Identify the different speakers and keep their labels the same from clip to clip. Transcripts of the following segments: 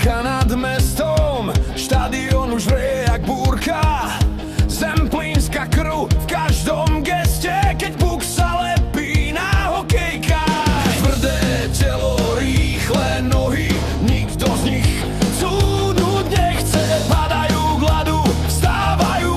Speaker 1: Vlajka nad mestom, štadión už vrie jak búrka. Zemplínska krv v každom geste, keď puk sa lepí na hokejkách. Tvrdé telo, rýchle nohy, nikto z nich cúdnuť nechce. Padajú k ľadu, vstávajú,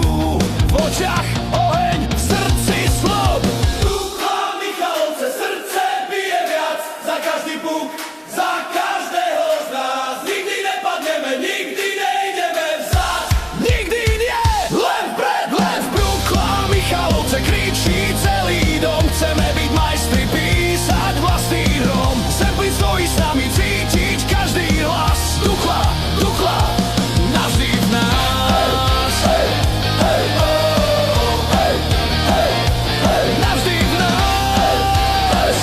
Speaker 1: v očiach oheň, v srdci slov.
Speaker 2: Dukla Michalovce, srdce bije viac za každý puk, za každého z nás. Nikdy nepadneme, nikdy nejdeme vzad.
Speaker 1: Nikdy nie, len vpred, len v Dukla Michalovce kričí celý dom. Chceme byť majstri, písať vlastný hrom. Zemplín stojí s nami, cítiť každý hlas. Dukla, Dukla, navždy v nás. Navždy v nás.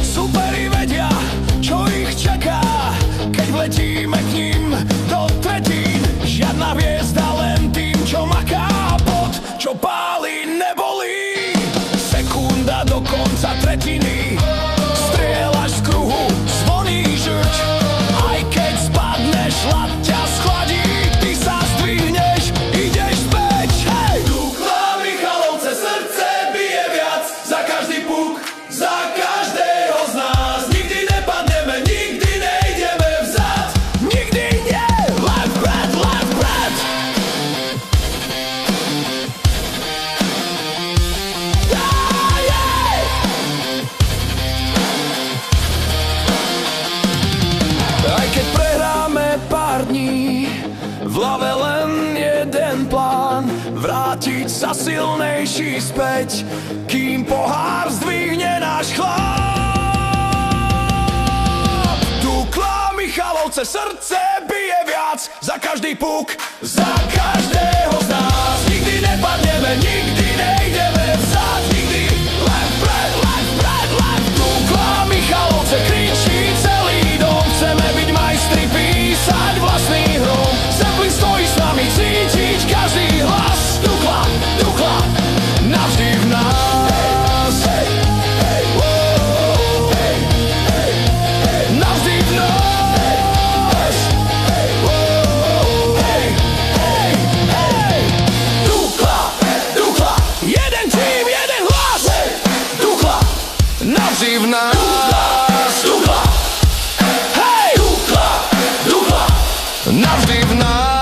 Speaker 1: Superi vedia, čo ich čaká, keď vletíme k ním do tretín. Žiadna hviezda, len tým, čo maká. Pot, čo páli, nebolí. Sekunda do konca tretiny, strieľaš z kruhu, zvoní žrť. Aj keď spadneš, ľad ťa schladí, ty sa zdvihneš, ideš späť. Hej!
Speaker 2: Dukla Michalovce, srdce bije viac za každý puk, za každého z nás. Nikdy nepadneme, nikdy nejdeme vzad.
Speaker 1: Nikdy nie, len vpred, len vpred. Aj keď prehráme pár dní, v hlave len jeden plán. Vrátiť sa silnejší späť, kým pohár zdvihne náš chlap. Dukla Michalovce, srdce bije viac za každý puk, za každého z nás. Nikdy nepadneme, nikdy nejdeme vzad. Nikdy len vpred, len vpred, len Dukla Michalovce kričí celý dom. Chceme byť majstri, písať vlastný hrom. Zemplín stojí s nami, cítiť každý hlas. Dukla, Dukla, navždy v nás. Navždy v nás. Dukla, Dukla, jeden tým, jeden hlas. Dukla, navždy v nás.
Speaker 2: Dukla,
Speaker 1: Hej!
Speaker 2: Dukla, Dukla.
Speaker 1: Navždy v nás.